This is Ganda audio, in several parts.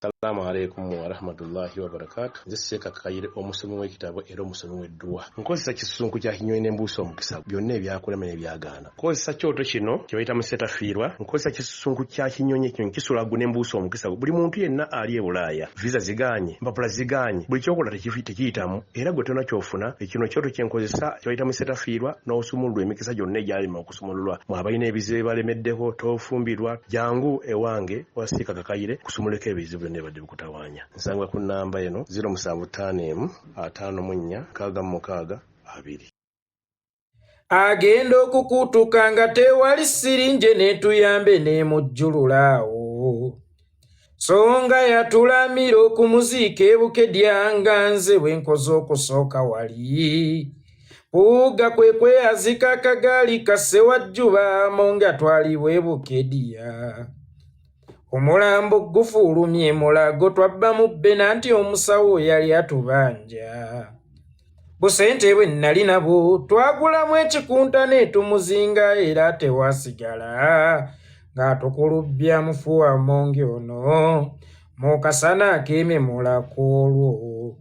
Assalamu alaikum wa rahmatullahi wa barakatuh. Nziseka kakayire omusomi w'ekitabo era omusomi w'edduwa. Nkozesa kisunku kya kinyonyi n'embuusi omukisa byonna ebyakulema n'ebyagaana. Nkozesa kyoto kino kye bayita musetafiirwa. Nkozesa kisunku kya kinyonyi ekyo kisulagu n'embuusi omukisa. Buli muntu yenna ali e Bulaaya. Visa ziganye, mpapula ziganye. Buli kyokola tekiyitamu era gwe tonna kyofuna. Ekino kyoto kye nkozesa kye bayita musetafiirwa n'osumululwa emikisa gyonna egyalima okusumululwa. Mwabalina ebizibu balemeddeko tofumbirwa jangu ewange wasika kakayire kusumuleka ebizibu nebadde bikutawanya. Nsanga ku namba eno 0755 agenda okukutuka nga tewali sirinje netuyambe nemujjululaawo songa yatulamira okumuziika ebukedya nze bwenkoze okusooka wali puuga kwe kweyazika akagaali kasse wajjuba monga twalibwa ebukedya omulambo gufulumye mulago twabba mu bbena nti omusawo yali atubanja busente bwe nali nabo twagulamu ekikunta netumuzinga era tewasigala nga tukulubbya mufuwa mongi ono mukasana akememulako olwo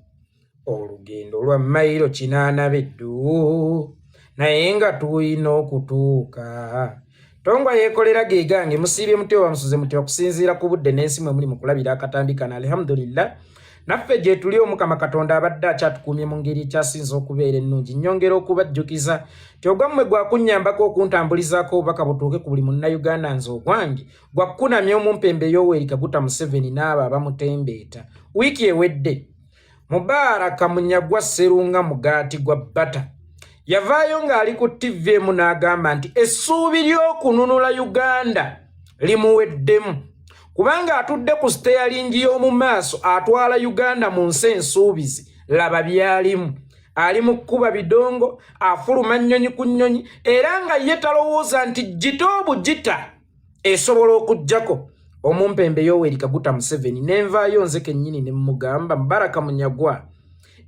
olugendo lwa mayiro 8 beddu naye nga tuyina okutuuka Tongwa yekolera gegange musibye mutyo wa musuze mutyo okusinziira ku budde n'ensi mwe muli mu kulabira akatambikana alhamdulillah naffe gye tuli omukama katonda abadde akyatukumye mu ngeri ekyasinza okubeera ennungi nnyongera okubajjukiza ti ogwammwe gwakunnyambako okuntambulizaako obubaka butuuke ku buli munnayuganda nze ogwange gwakukunamya omumpembe Yoweri Kaguta Museveni n'abo abamutembeeta wiiki ewedde Mubaraka Munyagwa Sserunga Mugaati gwa Bata yavaayo ng'ali ku TV n'agamba nti essuubi ly'okununula Uganda limuweddemu kubanga atudde ku steeringi y'omu maaso atwala Uganda mu nsi ensuubizi laba byalimu ali mu kkuba bidongo afuluma nnyonyi ku nnyonyi era nga ye talowooza nti gita obugita esobola okuggyako omumpembe Yoweri Kaguta Museveni nenvaayo nze kennyini ne mugamba Mubaraka Munyagwa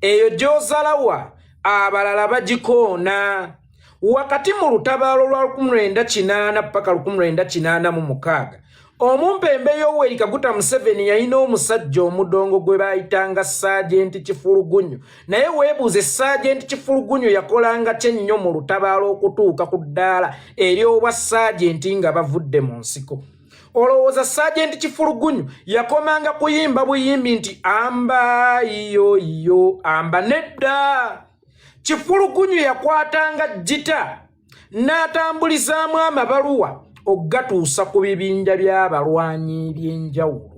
eyo gy'ozalawa abalala bagikoona wakati mu lutabaalo lwa 1980 paka 1986 omumpembe Yoweri Kaguta Museveni yalina omusajja omudongo gwe baayitanga Sergeant Kifulugunyu naye weebuuze Sergeant Kifulugunyu yakolanga kyennyo mu lutabaalo okutuuka ku ddaala eri obwa Sergeant nga bavudde mu nsiko olowooza Sergeant Kifulugunyu yakomanga kuyimba buyimbi nti amba iyo amba nedda Kifulugunyu yakwatanga jita n'atambulizaamu amabaluwa okugatuusa ku bibinja by'abalwanyi by'enjawulo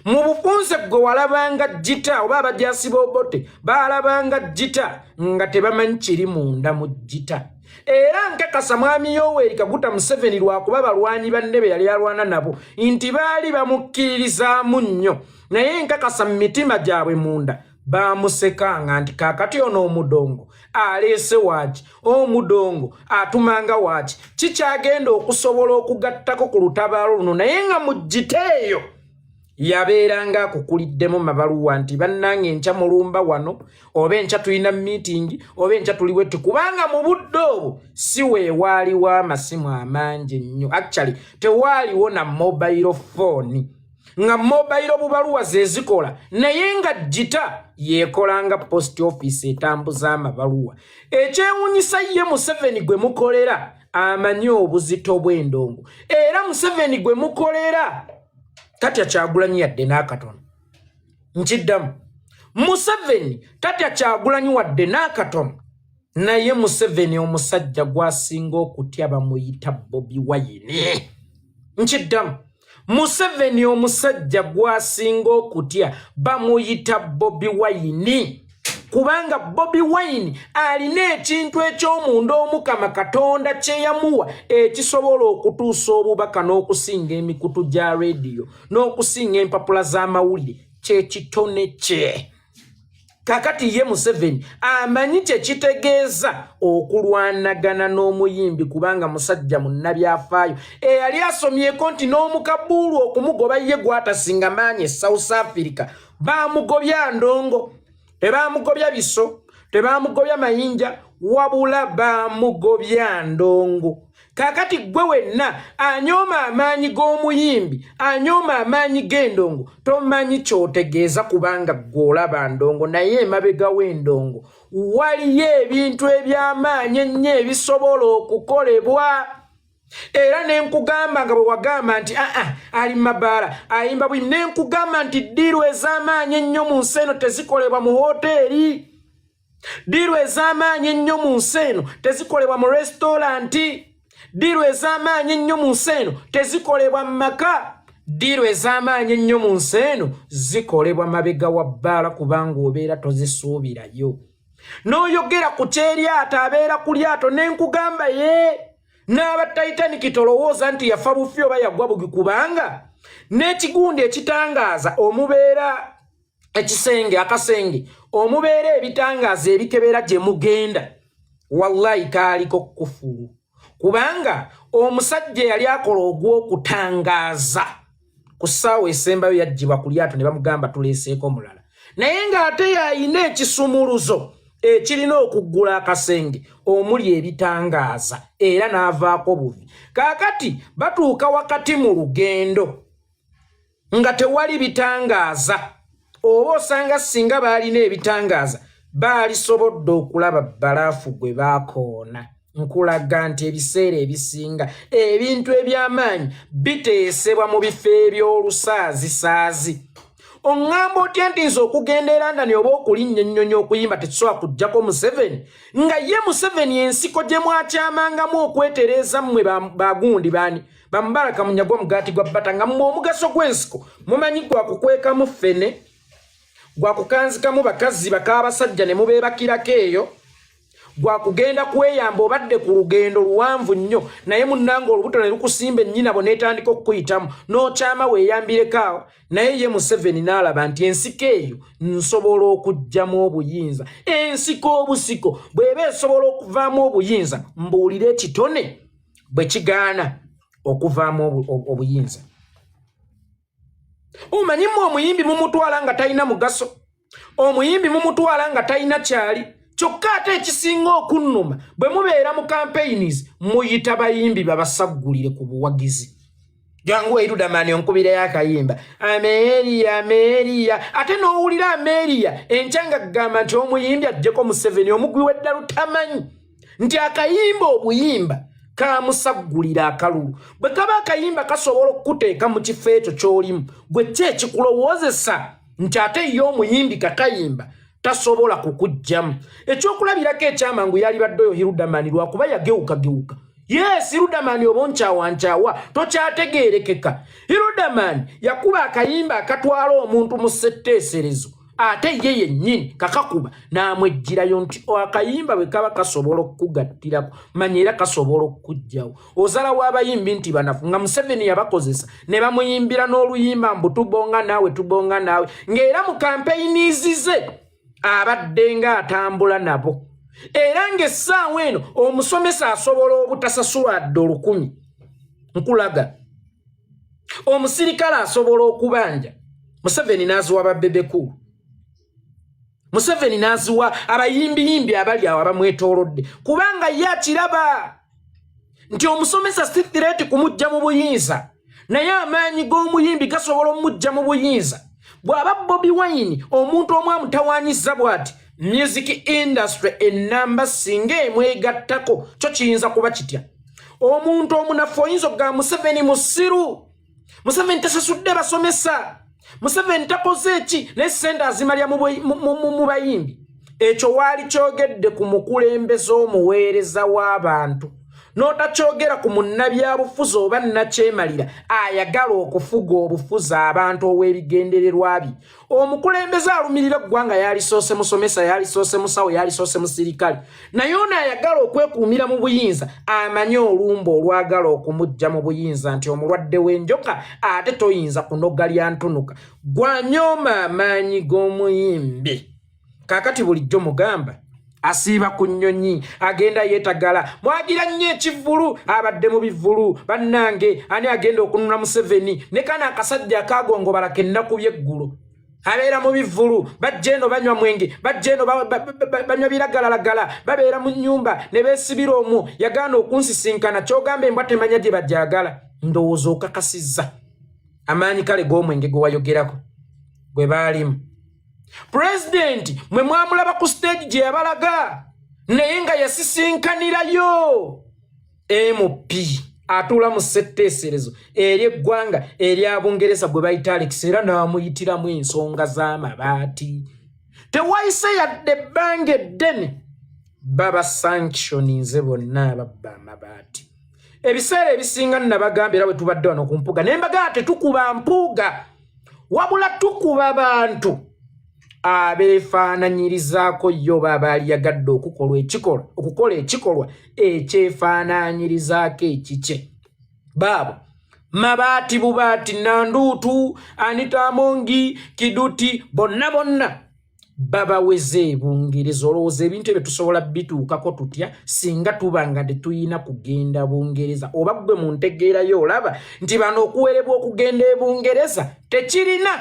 mu bufunze gwe walabanga jita oba abajaasi b'obote baalabanga jita nga tebamanyi kiri munda mu jita era nkakasa mwami Yoweri Kaguta Museveni lwakuba balwanyi banne be yali alwana nabo nti baali bamukkiririzaamu nnyo naye nkakasa mu mitima gyabwe munda bamusekanga nti kakati ono omudongo aleese waaki omudongo atumanga waaki kikyagenda okusobola okugattako ku lutabaalo luno naye nga mu jiteeyo yabeeranga akukuliddemu mabaluwa nti bannange enkya mulumba wano oba enkya tulina meeting oba enkya tuli wetti kubanga mu budde obwo si weewaaliwo amasimu amangi ennyo actually tewaaliwo na mobile phone nga mobile bubaluwa zezikola naye nga jita yekolanga post office etambuza amabaluwa ekyewunyisa ye Museveni gwe mukolera amanyi obuzito bw'endongo era Museveni gwe mukolera tatya Kyagulanyi yadde n'akatono nkiddamu Museveni tatya Kyagulanyi wadde n'akatono naye Museveni omusajja gwasinga okutya bamuyita Bobi Wine nkiddamu Museveni omusajja gwasinga okutya bamuyita Bobi Wine kubanga Bobi Wine alina ekintu eky'omunda omukama katonda kye yamuwa ekisobola okutuusa obubaka n'okusinga emikutu gya radio n'okusinga empapula z'amawulire kyekitone kye kakati ye Museveni amanyi kye kitegeeza okulwanagana n'omuyimbi kubanga musajja munnabyafaayo eyali asomyeko nti n'omukabuulu okumugoba ye gwatasinga maanyi South Africa baamugobya ndongo tebaamugobya biso tebaamugobya mayinja wabula baamugobya ndongo kakati gwe wenna anyooma amaanyi g'omuyimbi anyooma amaanyi g'endongo tomanyi kyotegeeza kubanga gw'olaba ndongo naye emabega w'endongo waliyo ebintu eby'amaanyi ennyo ebisobola okukolebwa era nenkugamba nga bwe wagamba nti ali mabaala ayimba bwi nenkugamba nti ddiiru ez'amaanyi ennyo mu nsi eno tezikolebwa mu hoteeri ddiiru ez'amaanyi ennyo mu nsi eno tezikolebwa mu resitoranti ddiiru ez'amaanyi ennyo mu nsi eno tezikolebwa mu maka ddiiru ez'amaanyi ennyo mu nsi eno zikolebwa mabega wa bbaala kubanga obeera tozisuubirayo n'oyogera ku kyeryato abeera ku lyato nenkugamba ye n'aba Titanic tolowooza nti yafa bufi oba yagwa bugi kubanga n'ekigundi ekitangaaza omubeera ekisenge akasenge omubeera ebitangaaza ebikebera gye mugenda wallahi kaaliko kufulu kubanga omusajja yali akola ogw'okutangaaza ku ssaawa esembayo yaggyibwa ku lyato ne bamugamba tuleeseeko mulala naye ng'ate yayina ekisumuluzo ekirina okuggula akasenge omuli ebitangaaza era n'avaako buvi kaakati batuuka wakati mu lugendo nga tewali bitangaaza oba osanga singa baalina ebitangaaza baalisobodde okulaba bbalaafu gwe baakoona nkulaga nti ebiseera ebisinga ebintu eby'amaanyi biteesebwa mu bifo eby'olusaazisaazi oŋŋamba otya nti nze okugenda e London oba okulinnya ennyonyi okuyimba tetusobola kuggyako Museveni nga ye Museveni ensiko gye mwakyamangamu okwetereeza mmwe bagundi baani Bamubaraka Munyagwa Mugaati gwa Bbata nga mmwe omugaso gw'ensiko mumanyi gwakukwekamu ffene gwakukanzikamu bakazi bakaabasajja ne mubeebakirako eyo gwakugenda kweyamba obadde ku lugendo luwanvu nnyo naye munnanga olubuto ne lukusimba ennyinabo n'etandika okukuyitamu n'okyama weeyambireko awo naye ye Museveni n'alaba nti ensiko eyo nsobola okuggyamu obuyinza ensiko obusiko bw'eba esobola okuvaamu obuyinza mbuulire ekitone bwe kigaana okuvaamu obuyinza omanyi mmwe omuyimbi mumutwala nga talina mugaso omuyimbi mumutwala nga talina kyali kyokka ate ekisinga okunnuma bwe mubeera mu campaigns muyita bayimbi babasaggulire ku buwagizi jangu erudamani onkubirayo akayimba Ameria ate n'owulira Ameria enkyanga kugamba nti omuyimbi ajjeko Museveni omugwi w'eddala utamanyi nti akayimba obuyimba kamusaggulira akalulu bwe kaba akayimba kasobola okukuteeka mu kifo ekyo ky'olimu bwe ki ekikulowoozesa nti ate ye omuyimbi kakayimba tasobola kukuggyamu ekyokulabirako ekyamangu yali badde oyo Hirudamani lwakuba yagewuka yes Hirudamani oba nkyawankyawa tokyategeerekeka Hirudamani yakuba akayimba akatwala omuntu mu ssetteeserezo ate ye yennyini kakakuba n'amwejjirayo nti akayimba bwe kaba kasobola okukugattirako manya era kasobola okukuggyawo ozalawo abayimbi nti banafu nga Museveni yabakozesa ne bamuyimbira n'oluyimba mbu tubonga naawe ng'era mu kampeyinizi ze abadde nga atambula nabo era ng'essaawa eno omusomesa asobola obutasasulwa dde 1,000 nkulaga omusirikale asobola okubanja Museveni n'aziwa babbebekulu Museveni n'aziwa abayimbiyimbi abali awo abamwetoolodde kubanga ye akiraba nti omusomesa si threat kumujja mu buyinza naye amaanyi g'omuyimbi gasobola omujja mu buyinza bw'aba Bobi Wine omuntu omu amutawaanyizza bw'ati music industry ennamba singa emwegattako kyo kiyinza kuba kitya omuntu omunafu oyinza okugamba Museveni musiru Museveni tasasudde basomesa Museveni takoze eki naye ssente azimalya mu bayimbi ekyo waali kyogedde ku mukulembeze omuweereza w'abantu n'otakyogera ku munnabyabufuzi oba nnakyemalira ayagala okufuga obufuzi abantu ow'ebigendererwa bye omukulembeze alumirira eggwanga yalisoose musomesa yalisoose musawo yalisoose musirikale naye ono ayagala okwekuumira mu buyinza amanye olumba olwagala okumujja mu buyinza nti omulwadde w'enjoka ate toyinza kunoga lya ntunuka gwanyooma amaanyi g'omuyimbi kaakati bulijjo mugamba asiiba ku nnyonyi agenda yeetagala mwagira nnyo ekivvulu abadde mu bivvulu bannange ani agenda okununa Museveni ne kana akasajja akagongobala kennaku by'eggulu abeera mu bivulu bajja eno banywa mwenge bajja eno banywa biragalalagala babeera mu nnyumba ne beesibira omwo yagaana okunsisinkana kyogamba embwa temanya gye bajjagala ndowooza okakasizza amaanyi kale g'omwenge gwe wayogerako gwe baalimu pulezidenti mwe mwamulaba ku stage gye yabalaga naye nga yasisinkanirayo MP atuula mu ssetteeserezo eri eggwanga eri Abungereza gwe bayita Alex era n'amuyitiramu ensonga z'amabaati tewayise yadde ebbanga eddene baba sanctioninze bonna ababba amabaati ebiseera ebisinga nabagamba era bwe tubadde wano ku mpuga naye mbagaa tetukuba mpuga wabula tukuba bantu abeefaananyirizaako yo baba aliyagadde okukola ekikolwa ekyefaananyirizaako ekikye baabo mabaati bubaati nanduutu Anita Amongi Kiduti bonna babaweze ebungereza olowooza ebintu ebyo tusobola bituukako tutya singa tubanga tetuyina kugenda Bungereza oba gwe mu ntegeerayo olaba nti bano okuwerebwa okugenda e Bungereza tekirina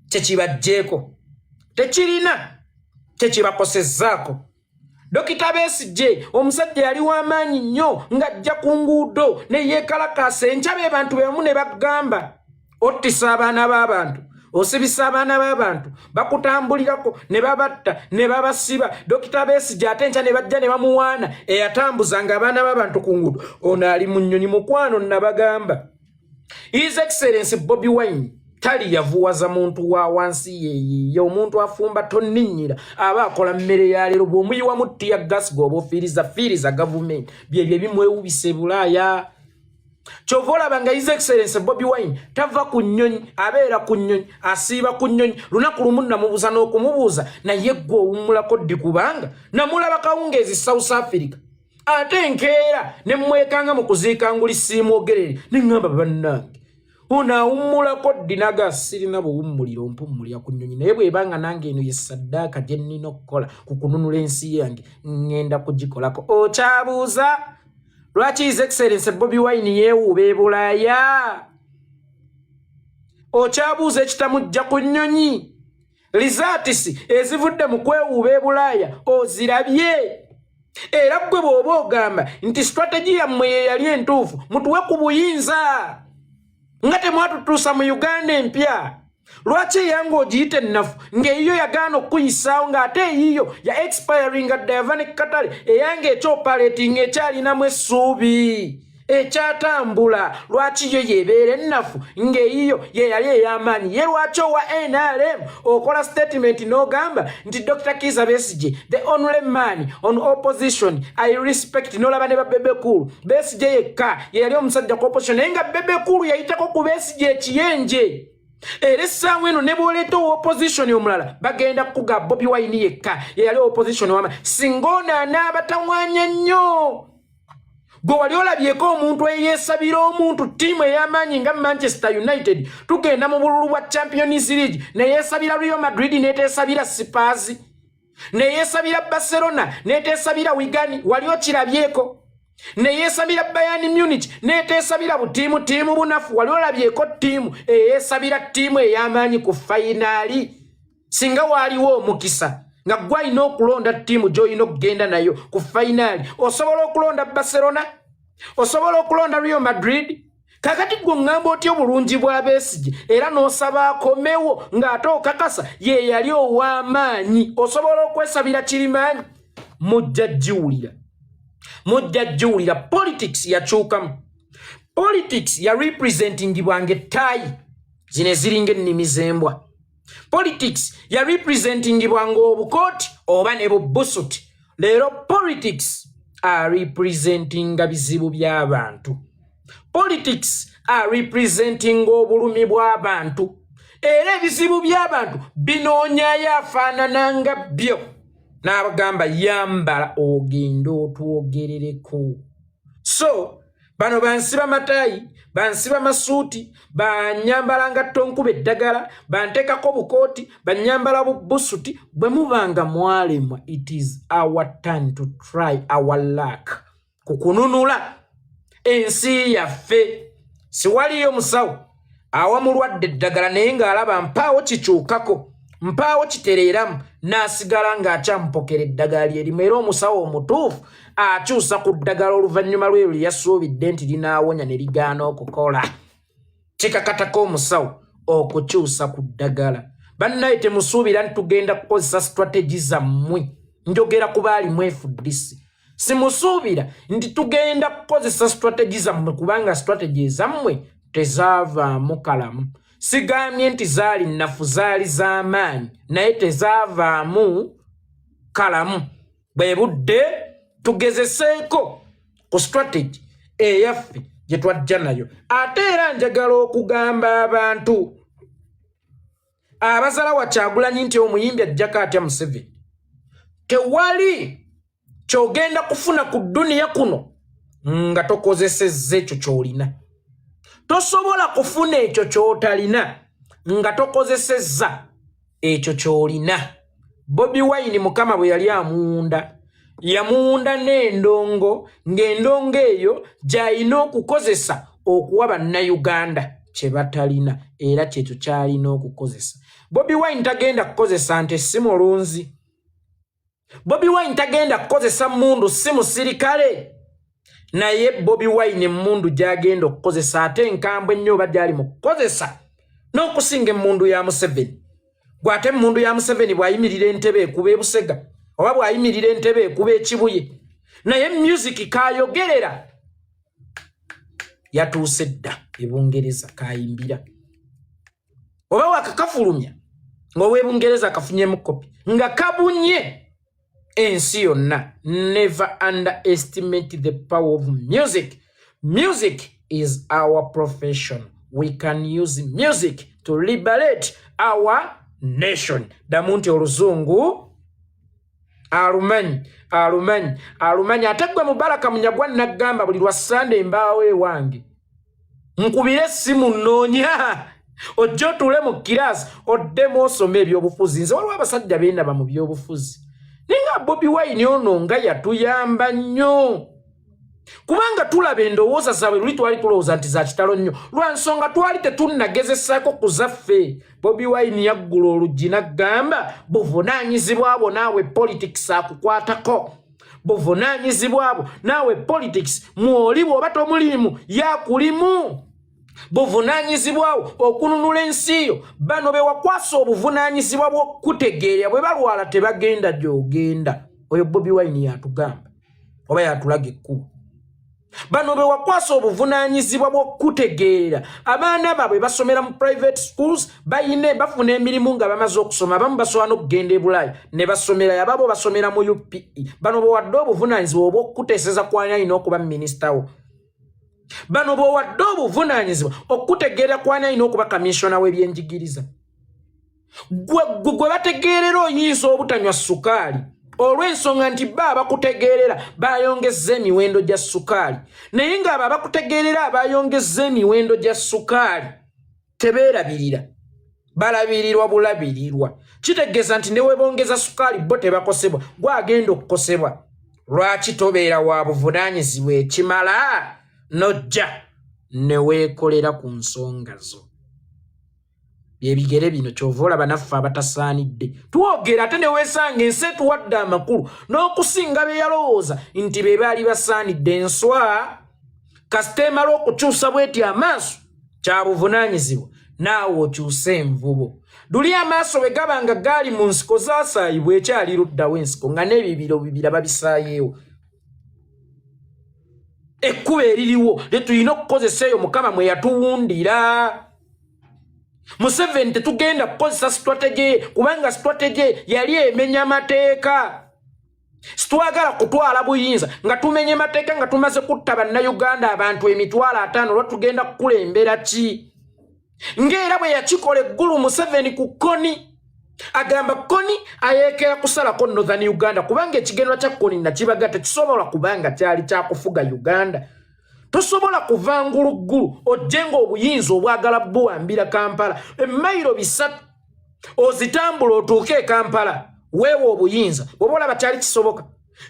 kyekibajjeeko tekirina kyekibakosezzaako Dokita Besigye omusajja yali w'amaanyi nnyo ng'ajja ku nguudo ne yeekalakaasa enkya be bantu bemu ne bagamba ottisa abaana b'abantu osibisa abaana b'abantu bakutambulirako ne babatta ne babasiba Dokita Besigye ate enkya ne bajja ne bamuwaana eyatambuzanga abaana b'abantu ku nguudo ono ali mu nnyonyi mukwano nabagamba His Excellency Bobi Wine tali yavuwaza muntu wa wansi ye omuntu afumba tonninyira aba akola mmere ya leero bw'omuyiwa mutti ya gas gobofiriza government bye bimwewubise Bulaaya chovola banga His Excellency Bobi Wine tava ku nnyonyi abeera ku nnyonyi asiiba ku nnyonyi lunaku lumu namubuuza n'okumubuuza naye gwe owummulako ddi kubanga namulaba kawungeezi South Africa ate nkeera ne mwekanga mu kuziika nguli siimwogerere ne ngamba bannange unawummulako dinaga sirina buwummuliro mpummulira ku nnyonyi naye bwebanga nange eno ye saddaaka gye nnina okukola ku kununula ensi yange ngenda kugikolako okyabuuza lwaki His Excellency Bobi Wine yeewuuba e Bulaaya okyabuuza ekitamujja ku nnyonyi lizaatisi ezivudde mu kwewuuba e Bulaaya ozirabye era gwe bw'oba ogamba nti strategy yammwe ye yali entuufu mutuwe ku buyinza nga temwatutuusa mu Uganda empya lwaki eyange ogiyite ennafu ng'eyiyo yagaana okuyisaawo ng'ate eyiyo ya expiring at Diavanic Katale eyange ekyopaleting ekyalinamu essuubi ekyatambula lwaki yo yebeera ennafu ng'eyiyo ye yali ey'amaanyi ye lwaki owa NRM okola statement n'ogamba nti Dr. Kizza Besigye the only man on opposition I respect n'olaba ne Bebe Cool Besigye yekka ye yali omusajja ku opposition naye nga Bebe Cool yayitako ku Besigye ekiyenje era essaawa eno ne bw'oleeta opposition omulala bagenda kuga Bobi Wine yekka ye yali opposition wama singa ono anaabatawaanya nnyo gwe wali olabyeko omuntu eyeesabira omuntu ttiimu ey'amaanyi nga Manchester United tugenda mu bululu bwa Champions League neyeesabira Real Madrid neeteesabira Spurs neyeesabira Barcelona neeteesabira Wigan wali okirabyeko neyeesabira Bayern Munich neeteesabira butiimu bunafu wali olabyeko ttiimu eyeesabira ttiimu ey'amaanyi ku fayinaali singa waaliwo omukisa nga gwe alina okulonda ttiimu gy'olina okugenda nayo ku fayinaali osobola okulonda Barcelona osobola okulonda Real Madrid kakati gwe ngamba otya obulungi bwa Besigye era n'osaba akomewo ng'ate okakasa ye yali ow'amaanyi osobola okwesabira Kirimaanyi mujja jjuwulira politics yakyukamu politics ya representingibwanga ettaayi zino eziringa ennimi z'embwa politics ya representingibwanga obukooti oba ne bubusuti leero politics are representinga bizibu by'abantu politics are representing obulumi bw'abantu era ebizibu by'abantu binoonyayo afaanananga byo n'abagamba yambala ogenda otwogerereko so bano bansiba matayi bansiba masuuti banyambala ngatto nkuba eddagala banteekako bukooti banyambala bubusuti bwe mubanga mwalemwa it is our turn to try our luck kukununula ensi yaffe siwaliyo musawo awa mulwadde eddagala naye ng'alaba mpaawo kikyukako mpaawo kitereeramu n'asigala ng'akyamupokera eddagala lye limu era omusawo omutuufu akyusa ku ddagala oluvannyuma lwe lye yasuubidde nti linaawonya ne ligaana okukola kikakatako omusawo okukyusa ku ddagala. Bannaye temusuubira nti tugenda kukozesa strategy zammwe, njogera ku baali mu FDC. Simusuubira nti tugenda kukozesa strategy zammwe kubanga strategy zammwe tezaavaamu kalamu. Sigambye nti zaali nnafu, zaali z'amaanyi naye tezaavaamu kalamu. Bwe budde tugezeseeko ku strategy eyaffe gye twajja nayo. Ate era njagala okugamba abantu abazala wa Kyagulanyi nti omuyimbi ajjako atya Museveni. Tewali kyogenda kufuna ku dduniya kuno nga tokozesezza ekyo ky'olina. Tosobola kufuna ekyo ky'otalina nga tokozesezza ekyo ky'olina. Bobi Wine Mukama bwe yali amuwunda, yamuwunda n'endongo, ng'endongo eyo gy'alina okukozesa okuwa bannayuganda kye batalina era kyekyo ky'alina okukozesa. Bobi Wine tagenda kukozesa nte si mulunzi. Bobi Wine tagenda kukozesa mmundu si musirikale. Naye Bobi Wine mmundu gy'agenda okukozesa ate enkambwe ennyo oba gy'ali mu kukozesa n'okusinga emmundu ya Museveni. Gw'ate emmundu ya Museveni bw'ayimirira entebe ekuba e Busega oba bw'ayimirira entebe ekuba e Kibuye, naye music kaayogerera yatuuse dda e Bungereza kaayimbira. Oba wakakafulumya ng'Obwebungereza kafunyemu kopi nga kabunye ensi yonna. Never underestimate the power of music. Music is our profession. We can use music to liberate our nation. Damunti oluzungu alumanyi ate gwe Mubaraka Munyagwa nagamba buli lwa Sunday mbaawe wange nkubire essimu nnoonya ojja otuule mu kirasi oddemu osoma ebyobufuzi. Nze waliwo abasajja bendaba mu byobufuzi ninga Bobi Wine ono nga yatuyamba nnyo kubanga tulaba endowooza zaabwe luli twali tulowooza nti za kitalo nnyo lwa nsonga twali tetunnagezesaako ku zaffe. Bobi Wine yaggula oluggi n'aggamba buvunaanyizibwa abo naawe politics akukwatako. Buvunaanyizibwa abo naawe politics mwoli bw'oba tomulimu yakulimu. Buvunaanyizibwa abo okununula ensi yo. Bano be wakwasa obuvunaanyizibwa bw'okutegeera bwe balwala tebagenda gy'ogenda. Oyo Bobi Wine yatugamba oba yatulaga ekkubo. Bano be wakwasa obuvunaanyizibwa bw'okutegeera abaana baabwe basomera mu private schools bafuna emirimu nga bamaze okusoma. Abamu basobola n'okugenda e Bulaaya ne basomera, ababo basomera mu UPE. Bano bwewadde obuvunaanyizibwa obw'okuteeseza kwani alina okuba minisita wo. Bano bwewadde obuvunaanyizibwa okutegeera kwani alina okuba kamisona w'ebyenjigiriza. Gwe bategeerera oyinza obutanywa sukaali olw'ensonga nti bakutegeerera bayongezza emiwendo gya sukaali, naye ng'abo abakutegeerera bayongezza emiwendo gya sukaali tebeerabirira, balabirirwa bulabirirwa. Kitegeeza nti ne webongeza sukaali bo tebakosebwa, gwagenda okukosebwa. Lwaki tobeera wa buvunaanyizibwa ekimala nojja ne weekolera ku nsonga zo? Byebigere bino kyova olaba naffe abatasaanidde twogera ate ne weesanga ensi etuwadde amakulu n'okusinga be yalowooza nti be baali basaanidde. Enswa kasita emala okukyusa bweti amaaso kya buvunaanyizibwa naawe okyuse envubo. Luli amaaso bwe gaba nga gaali mu nsiko zaasaayibwa ekyali luddawo ensiko nga n'ebibiro bibiraba bisaayeewo. Ekkuba eririwo tetulina okukozesa eyo Mukama mwe yatuwundira. Museveni tetugenda kukozesa strategy kubanga strategy yali emenya amateeka. Situwagala kutwala buyinza nga tumenye mateeka nga tumaze kutta bannayuganda abantu 5,000 lwa tugenda kukulembera ki? Ng'era bwe yakikola eggulu Museveni ku Koni agamba Koni ayeekera kusalako Northern Uganda kubanga ekigendwa kya Koni nakibaga tekisobola kubanga kyali kyakufuga Uganda. Tosobola kuvangula ggulu ojjenga obuyinza obwagala buwambira Kampala emmayiro 3 ozitambula otuuke e Kampala weewa obuyinza bw'oba olaba kyali kisoboka.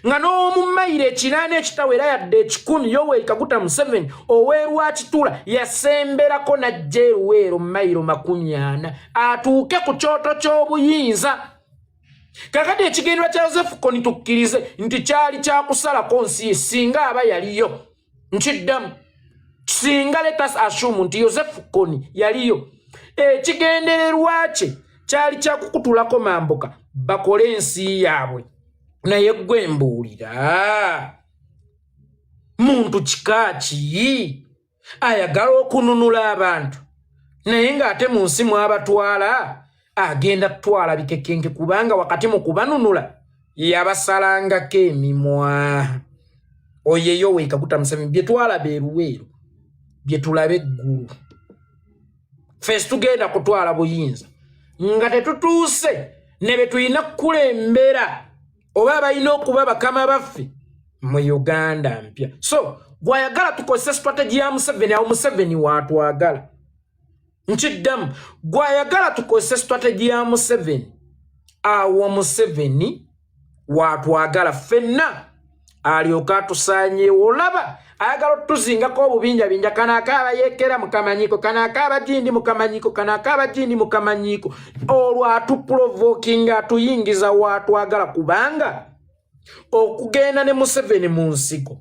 nga n'omumayire ekinaana ekitawera yadde 10 Yoweri Kaguta Museveni oweerwa kitula yasemberako n'ajja eruweero mayiro 40 atuuke ku kyoto ky'obuyinza. Kakati ekigendera kya Joseph Kony tukkirize nti kyali kyakusalako nsi singa aba yaliyo. Nkiddamu singa let us assume nti Joseph Kony yaliyo. Ekigendererwa kye kyali kyakukutulako mambuka bakole ensi yaabwe. Naye gwe mbuulira muntu kikaaki ayagala okununula abantu naye ng'ate mu nsi mwabatwala agenda kutwala bikekenke kubanga wakati mu kubanunula yabasalangako emimwa. Oyo Yoweri Kaguta Museveni bye twalaba eruweero bye tulaba eggulu. Fesi tugenda kutwala buyinza nga tetutuuse ne be tulina kukulembera oba balina okuba bakama baffe mu Uganda mpya. So gwayagala tukozesa strategy ya Museveni awo Museveni watwagala. Nkiddamu gwayagala tukozesa strategy ya Museveni awo Museveni watwagala ffenna alyoka tusaanye olaba ayagala tuzingako obubinja binja kanakaaba yekera mukamanyiko kanakaaba jindi mukamanyiko kanakaaba jindi mukamanyiko olwatu provoking atuyingiza watwagala kubanga okugenda ne Museveni mu nsiko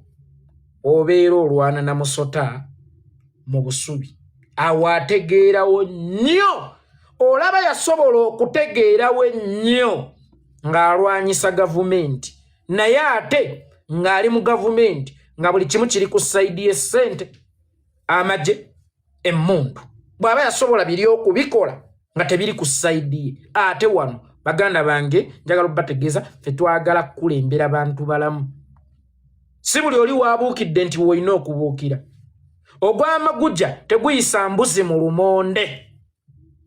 obeera olwana na Musota mu busubi awategeerawo nnyo olaba yasobola okutegeerawo nnyo ng'alwanyisa gavumenti naye ate ng'ali mu gavumenti nga buli kimu kiri ku saidi y'essente amaje emmundu bw'aba yasobola biri okubikola nga tebiri ku saidi ye. Ate wano baganda bange njagala bategeeza ffe twagala kukulembera bantu balamu. Si buli oli waabuukidde nti woyina okubuukira. Ogw'amagujja teguyisa mbuzi mu lumonde.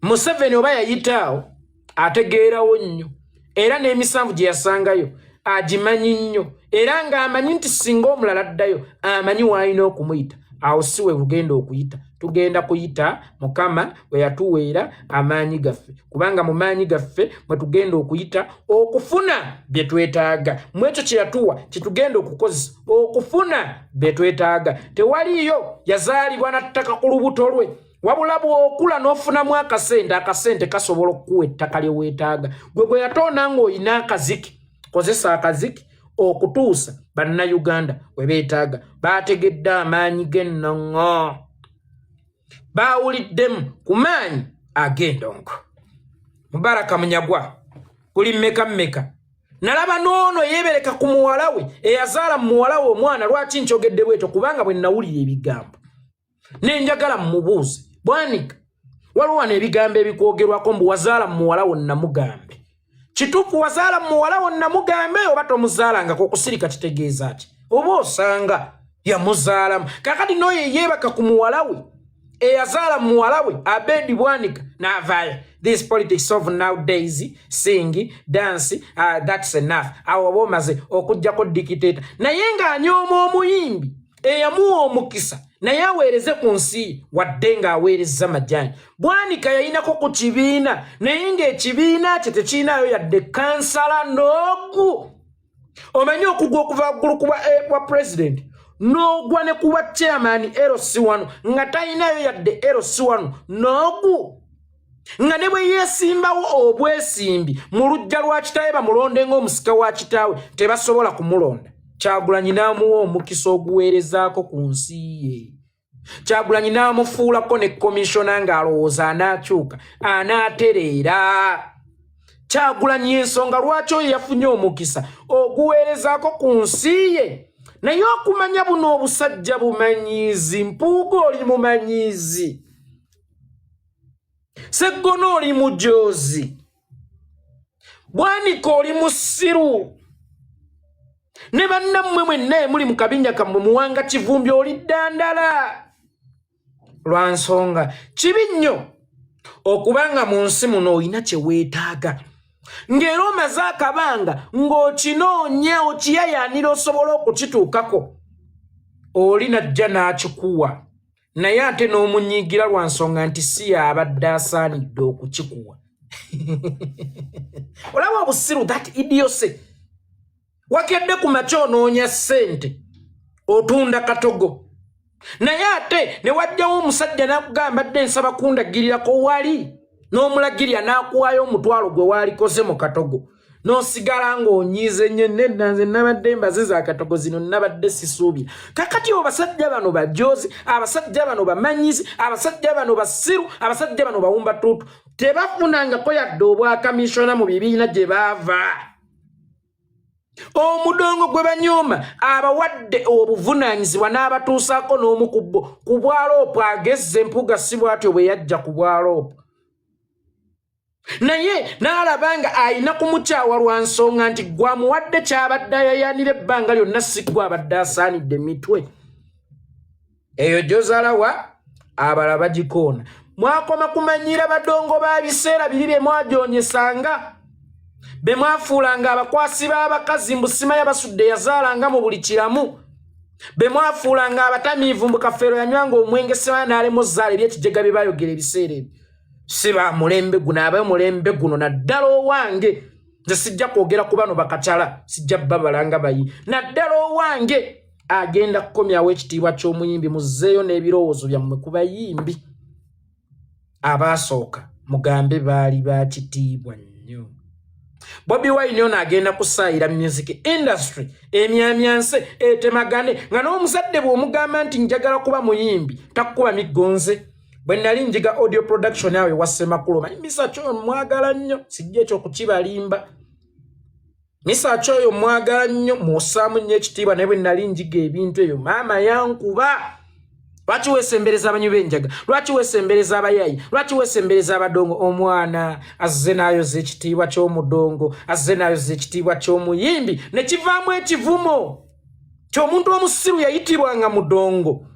Museveni oba yayitaawo ategeerawo nnyo era n'emisanvu gye yasangayo agimanyi nnyo era ng'amanyi nti singa omulala addayo amanyi w'alina okumuyita. Awo si we tugenda okuyita, tugenda kuyita Mukama we yatuweera amaanyi gaffe kubanga mu maanyi gaffe mwe tugenda okuyita okufuna bye twetaaga. Mu ekyo kye yatuwa kye tugenda okukozesa okufuna bye twetaaga. Tewaliyo yazaalibwa n'attaka ku lubuto lwe wabula bw'okula n'ofunamu akasente kasobola okukuwa ettaka lye weetaaga. Gwe yatonda ng'olina akaziki kozesa akaziki okutuusa bannayuganda we beetaaga. Baategedde amaanyi g'ennoŋŋo baawuliddemu ku maanyi ag'endongo. Mubaraka Munyagwa kuli mmeka nalaba n'ono yeebereka ku muwala we eyazaala mu muwala we omwana. Lwaki nkyogedde bwekyo? Kubanga bwe nawulira ebigambo nenjagala mmubuuze Bwanika waliwo wano ebigambo ebikwogerwako mbu wazaala mu muwala wo Namugambe. Kituufu wazaala mu muwala wo Namugambe oba tomuzaalangako? Okusirika kitegeeza ki? Oba osanga yamuzaalamu. Kakati n'oyo yeebaka ku muwala we eyazaala mu muwala we Abedi Bwanika n'avaayo. This politics of nowadays, sing, dance, that's enough. Awo oba omaze okuggyako dictator. Naye ng'anyooma omuyimbi eyamuwa omukisa naye aweereze ku nsi wadde ng'aweereza majaani. Bwanika yayinako ku kibiina naye ng'ekibiina kye tekirinayo yadde kansala n'ogu. Omanyi okugwa okuva waggulu kuba president n'ogwa ne kuba chairman LC1 nga talinayo yadde LC1 n'ogu. Nga ne bwe yeesimbawo obwesimbi mu luggya lwa kitaawe bamulonde ng'omusika wa kitaawe tebasobola kumulonda. Kyagulanyi n'amuwa omukisa oguweerezaako ku nsi ye. Kyagulanyi n'amufuulako ne komishona ng'alowooza anaakyuka anaatereera. Kyagulanyi ensonga lwaki oyo yafunye omukisa oguweerezaako ku nsi ye. Naye okumanya buno obusajja bumanyiizi. Mpuuga oli mumanyiizi, Sseggona oli mujoozi, Bwanika oli musiru, ne bannammwe mwenna muli mu kabinja kammwe Muwanga Kivumbi oli ddandala. Lwa nsonga kibi nnyo okubanga mu nsi muno olina kye weetaaga ng'era omaze akabanga ng'okinoonya okiyayaanira osobola okukituukako oli najja n'akikuwa naye ate n'omunyiigira lwa nsonga nti si y'abadde asaanidde okukikuwa. Olaba obusiru, that idiocy. wakedde ku makya onoonya ssente otunda katogo naye ate ne wajjawo omusajja n'akugamba dde nsaba kundagirirako wali n'omulagirya n'akuwaayo omutwalo gwe waalikoze mu katogo n'osigala ng'onyiize nnyo nedda nze nabadde mbaziza akatogo zino nabadde sisuubira kakati abasajja bano bajoozi abasajja bano bamanyizi abasajja bano basiru abasajja bano bawumba tuutu tebafunangako yadde obwakamishona mu bibiina gye baava omudongo gwe banyooma abawadde obuvunaanyizibwa n'abatuusaako n'omukubbo ku bwaloopo agezze empuga si bw'atyo bwe yajja ku bwaloopo naye n'alabanga ayina kumukyawa lwa nsonga nti gwamuwadde kyabadde ayayaanira ebbanga lyonna si gwe abadde asaanidde emitwe eyo gy'ozalawa abalala bagikoona mwakoma kumanyira badongo ba biseera biri bye mwajoonyesanga be mwafuulanga abakwasi b'abakazi mbusima yabasudde yazaalanga mu buli kiramu be mwafuulanga abatamiivu mu kafeero yanywanga omwenge sema n'alemu zaala ebyekijega bye baayogera ebiseera ebyo si ba mulembe guno abayo mulembe guno naddala owange nze sijja kwogera ku bano bakakyala sijja babalanga bayi naddala owange agenda kukomyawo ekitiibwa ky'omuyimbi muzzeeyo n'ebirowoozo byammwe ku bayimbi abaasooka mugambe baali ba kitiibwa nnyo Bobi Wine ono agenda kusaayira music industry emyamyanse etemagane nga n'omuzadde bw'omugamba nti njagala kuba muyimbi takkuba miggonze bwe nali njiga audio production awe wassemakulu manyi Misacho oyo mwagala nnyo sijja ekyo kukibalimba Misacho oyo mwagala nnyo mussaamu nnyo ekitiibwa naye bwe nali njiga ebintu ebyo maama yankuba lwaki weesembereza abanyu b'enjaga lwaki weesembereza abayayi lwaki weesembereza abadongo omwana azze n'ayoza ekitiibwa ky'omudongo azze n'ayoza ekitiibwa ky'omuyimbi ne kivaamu ekivumo ky'omuntu omusiru yayitibwanga mudongo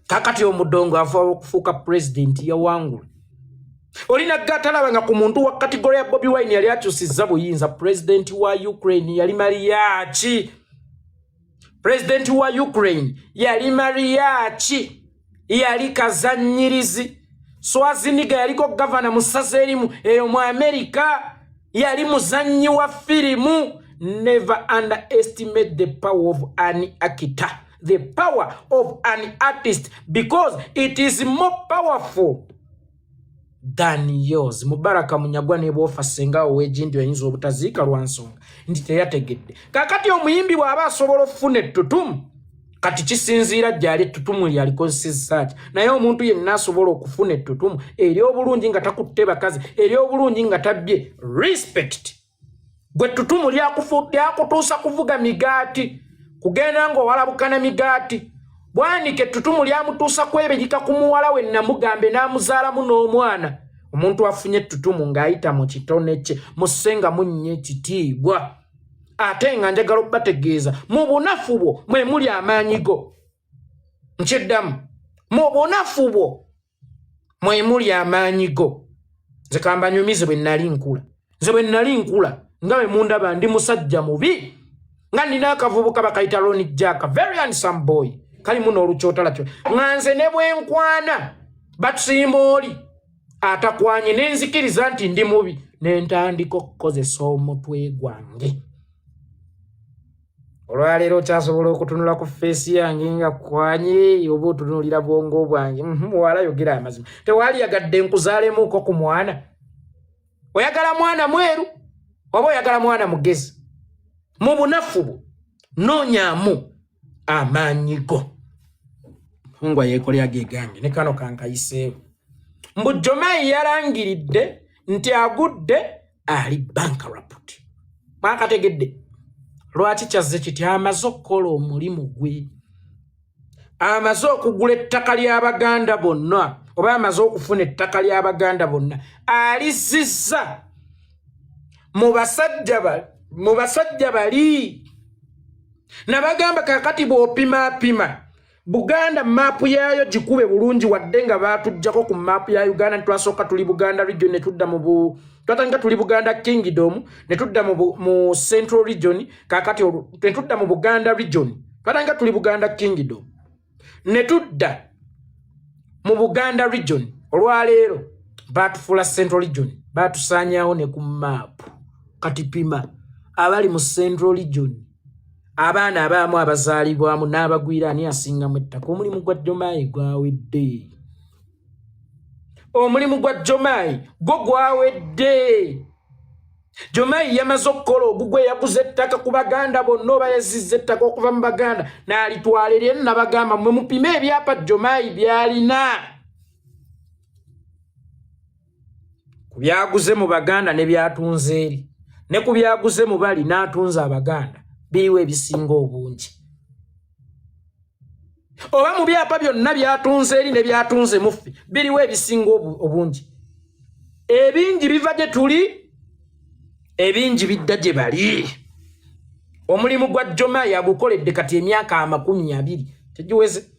kakati omudongo avaawo okufuuka pulezidenti yawangula olina gatalabanga ku muntu wa kategori ya Bobi Wine yali akyusizza buyinza pulezidenti wa Ukraine yali Mariachi President wa Ukraine yali Mariachi yali kazanyirizi Swaziniga yaliko governor musaza erimu eyo mu America yali muzanyi wa filimu never underestimate the power of an actor the power of an artist because it is more powerful than yours Mubaraka Munyagwa ne bofa senga owejindi oyinza obutaziika lwansonga ndi teyategedde kakati omuyimbi bw'aba asobola okufuna ettutumu kati kisinziira gyali ettutumu lyalikozesezza ki naye omuntu yenna asobola okufuna ettutumu eri obulungi nga takutte bakazi eri obulungi nga tabbye respect gwe ettutumu lyakutuusa kuvuga migaati kugenda ng'owalabukana migaati bwanike ettutumu lyamutuusa kwebegika ku muwala we namugambe n'amuzaalamu n'omwana omuntu afunye ettutumu ng'ayita mu kitone kye mussenga munnyo ekitiibwa ate nga njagala okubategeeza mu bunafu bwo mwe muli amaanyi go nkyeddamu mu bunafu bwo mwe muli amaanyi go nze kambanyumize bwe nnali nkula nze bwe nnali nkula nga bwe mundaba ndi musajja mubi nga nina akavubuka bakayita Ronnie Jack very handsome boy kali muno olukyotala kyo nga nze ne bwenkwana batusimbooli atakwanye nenzikiriza nti ndi mubi nentandika okukozesa omutwe gwange olwaleero kyasobola okutunula ku feesi yange nga kwanye oba otunuulira bwongo bwange muwala yogera amazima tewali yagadde nkuzalemuuko ku mwana oyagala mwana mweru oba oyagala mwana mugezi mu bunafu bwo noonyaamu amaanyi go ngwa yeekolera gegange ne kano kankayiseewo mbu Jomayi yalangiridde nti agudde ali bankrupt mwakategedde lwaki kyazze kiti amaze okukola omulimu gwe amaze okugula ettaka ly'Abaganda bonna oba amaze okufuna ettaka ly'Abaganda bonna alizizza mu basajja bali nabagamba kakati bw'opima Buganda maapu yaayo gikube bulungi wadde nga baatujjako ku maapu ya Uganda twasooka tuli Buganda region ne tudda mu twatanga tuli Buganda Kingdom ne tudda mu Central region kakati ne tudda mu Buganda region twatanga tuli Buganda Kingdom ne tudda mu Buganda region olwaleero baatufuula Central region baatusaanyaawo ne ku maapu kati pima abali mu Central Region abaana abaamu abazaalibwamu n'abagwira ani asingamu ettaka. Omulimu gwa Jomayi gwawedde. Omulimu gwa Jomayi gwo gwawedde. Jomayi yamaze okukola ogugwe yaguze ettaka ku Baganda bonna oba yazizza ettaka okuva mu Baganda n'alitwala eri Nabagamba mwe mupime ebyapa Jomayi byalina. Ku byaguze mu Baganda ne byatunze eri ne ku byaguze mu bali n'atunze Abaganda biriwo ebisinga obungi. Oba mu byapa byonna byatunze eri ne byatunze muffe biriwo ebisinga obungi. Ebingi biva gye tuli, ebingi bidda gye bali. Omulimu gwa Jomayi agukoledde kati emyaka 20 tegiweze.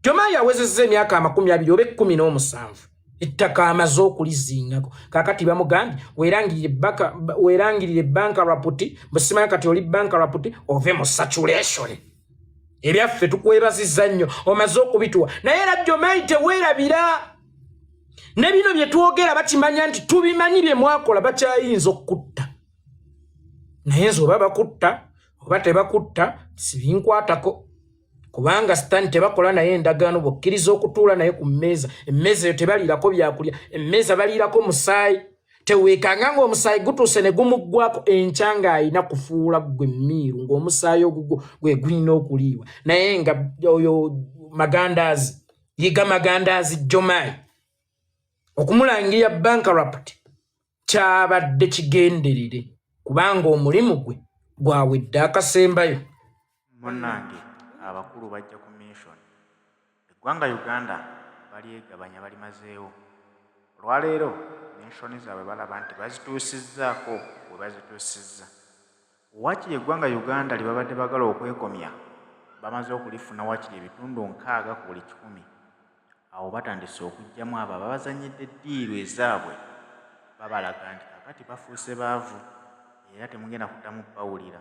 Jomayi awezezza emyaka 20 oba 17 ettaka amaze okulizingako. Kakati bamugambye weerangirire banka raputi busimanyi kati oli banka raputi ove mu saturation. Ebyaffe tukwebazizza nnyo omaze okubituwa. Naye era Jomayi teweerabira. Ne bino bye twogera bakimanya nti tubimanyi bye mwakola bakyayinza okutta. Naye nze oba bakutta oba tebakutta sibinkwatako. Kubanga sitani tebakola naye endagaano bokkiriza okutuula naye ku mmeeza. Emmeeza eyo tebaliirako byakulya, emmeeza baliirako musaayi. Teweekanga ng'omusaayi gutuuse ne gumuggwako enkya ng'ayina kufuula gwe mmiiru ng'omusaayi ogwo gwe gulina okuliibwa. Naye nga oyo Magandaazi yiga Magandaazi Jomayi okumulangirira bankrupt kyabadde kigenderere kubanga omulimu gwe gwawedde akasembayo. Munnange abakulu bajja ku mission. Eggwanga Uganda balyegabanya balimazeewo. Olwaleero mission zaabwe balaba nti bazituusizzaako bwe bazituusizza. Wakiri eggwanga Uganda lye babadde bagala okwekomya bamaze okulifuna wakiri ebitundu 60 ku buli 100. Awo batandise okujjamu abo ababazannyidde eddiiru ezaabwe babalaga nti kakati bafuuse baavu era temugenda kuddamu bawulira.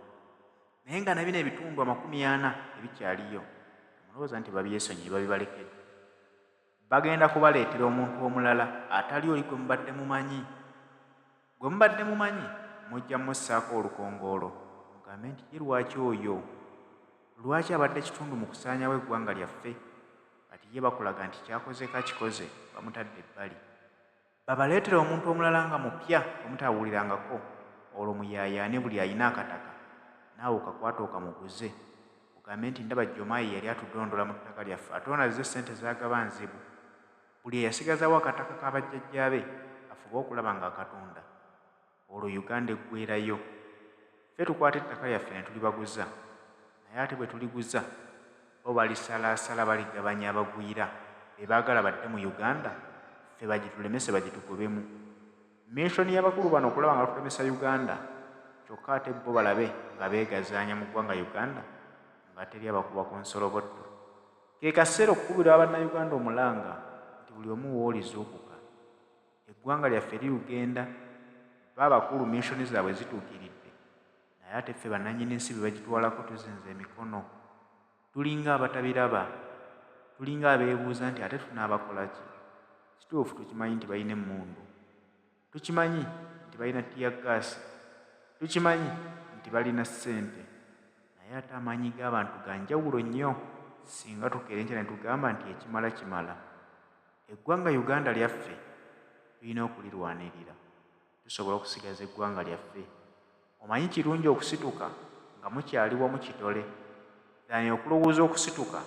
Naye nga na bino ebitundu 40 ebikyaliyo mulowooza nti babyesonyi babibalekedde. Bagenda kubaleetera omuntu omulala atali oli gwe mubadde mumanyi. Gwe mubadde mumanyi mujja mussaako olukongoolo mugambe nti ye lwaki oyo, lwaki abadde kitundu mu kusaanyawo eggwanga lyaffe, kati ye bakulaga nti kyakoze kakikoze bamutadde ebbali. Babaleetera omuntu omulala nga mupya omutawulirangako, olwo muyaayaane buli ayina akataka naawe okakwata okamuguze ogambe nti ndaba Jomayi yali atudondola mu ttaka lyaffe ate onazze ssente zagaba nzibu. Buli eyasigazawo akataka k'abajjajjaabe afube okulaba nga akatunda. Olwo Uganda eggweerayo. Ffe tukwata ettaka lyaffe ne tulibaguza, naye ate bwe tuliguza bo balisalaasala baligabanya abagwira be baagala badde mu Uganda, ffe bagitulemese bagitugobemu. Mishoni y'abakulu bano okulaba nga tulemesa Uganda kyokka ate bo balabe nga beegazaanya mu ggwanga Uganda nga teri abakuba ku nsolobotto. Ke kaseera okukubira Abannayuganda omulanga nti buli omu woolizuukuka. Eggwanga lyaffe liugenda baabakulu mishoni zaabwe zituukiridde, naye ate ffe bannannyini nsi be bagitwalako tuzinze emikono. Tulinga abatabiraba, tulinga abeebuuza nti ate tunaabakola ki? Kituufu tukimanyi nti balina emmundu, tukimanyi nti balina tiyaggaasi, tukimanyi nti balina ssente, naye ate amaanyi g'abantu ga njawulo nnyo singa tukerenca ne tugamba nti ekimala kimala. Eggwanga Uganda lyaffe tulina okulirwanirira tusobola okusigaza eggwanga lyaffe. Omanyi kirungi okusituka nga mukyaliwa mu kitole ddani okulowooza okusituka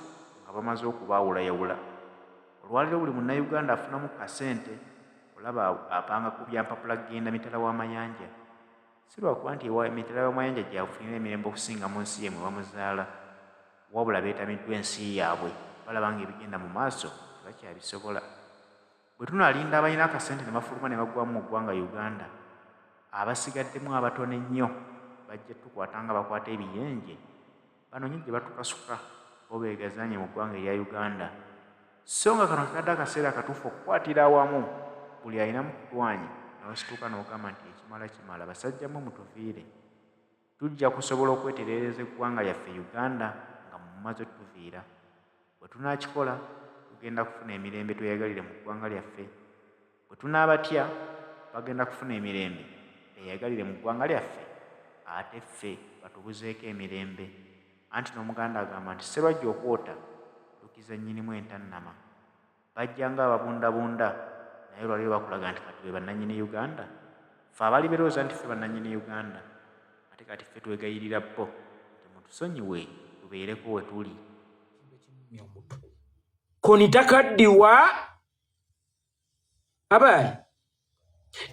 nga bamaze okubaawulayawula. Olwaleero buli munnayuganda afunamu kasente olaba apanga ku byampapula kugenda mitala w'amayanja. Si lwakuba nti mitala w'amayanja gyafunira emirembe okusinga mu nsi yemwe bamuzaala, wabula beetamiddwa ensi yaabwe balaba ng'ebigenda mu maaso tebakyabisobola. Bwe tunaalinda abalina akasente ne bafuluma ne bagwamu mu ggwanga Uganda, abasigaddemu abatono ennyo bajja tukwata nga bakwata ebiyenje banonye gye batukasuka bo beegazaanye mu ggwanga erya Uganda. So nga kano kakadde akaseera akatuufu okukwatira awamu buli ayinamu kutwanyi n'osituuka n'ogamba nti ekimala kimala, basajjamu mutuviire. Tujja kusobola okwetereereza eggwanga lyaffe Uganda nga mumaze tuviira. Bwe tunaakikola tugenda kufuna emirembe tweyagalire mu ggwanga lyaffe. Bwe tunaabatya bagenda kufuna emirembe beyagalire mu ggwanga lyaffe. ate ffe batubuzeeko emirembe. Anti n'omuganda agamba nti Sserwajja okwota lukiza nnyinimu entannama. Bajja ng'ababundabunda naye olwaleero bakulaga nti kati be bannannyini Uganda. Ffe abaali berowooza nti ffe bannannyini Uganda ate kati ffe twegayirira bo nti mutusonyiwe tubeereko we tuli. Koni takaddiwa abaali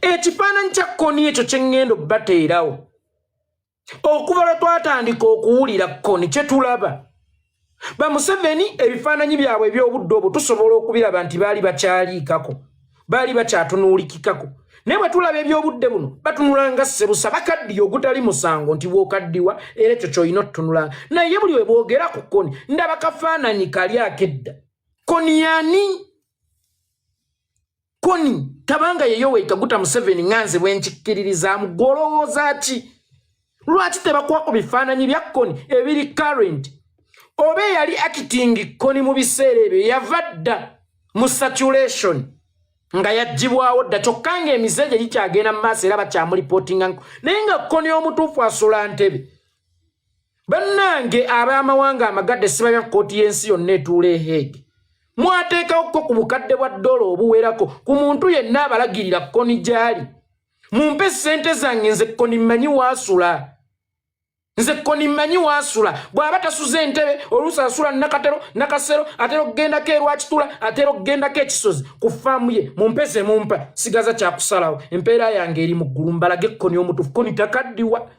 ekifaananyi kya Koni ekyo kye ŋŋenda obbateerawo okuva lwe twatandika okuwulira Koni kye tulaba ba Museveni ebifaananyi byabwe eby'obudde obwo tusobola okubiraba nti baali bakyaliikako baali bakyatunuulikikako naye bwe tulaba eby'obudde buno batunula nga ssebusa bakaddiye ogutali musango nti bw'okaddiwa era ekyo ky'olina otutunulanga naye buli we boogera ku Koni ndaba kafaananyi kali akedda. Koni yani? Koni tabanga ye Yoweri Kaguta Museveni nganze bwenkikkiririzaamu golowooza ki? Lwaki tebakwako bifaananyi bya Koni ebiri current? Oba yali acting Koni mu biseera ebyo yava dda mu saturation nga yagibwawo dda kyokka ng'emize gye gikyagenda mu maaso era bakyamulipootinga naye nga Koni omutuufu asula ntebe. Bannange ab'amawanga amagadde sibabya kkooti y'ensi yonna etuula e Hague. Mwateekawo ko ku bukadde bwa $1 obuwerako ku muntu yenna abalagirira Koni gy'ali. Mumpe ssente zange nze Koni mmanyi waasula. Nze Koni mmanyi waasula. Bw'aba tasuze entebe oluusi asula nakasero atera okugendako erwakitula atera okugendako ekisozi ku faamu ye. Mumpe ze mumpa sigaza kyakusalawo empeera yange eri mu ggulu mbalage Koni omutuufu. Koni takaddiwa.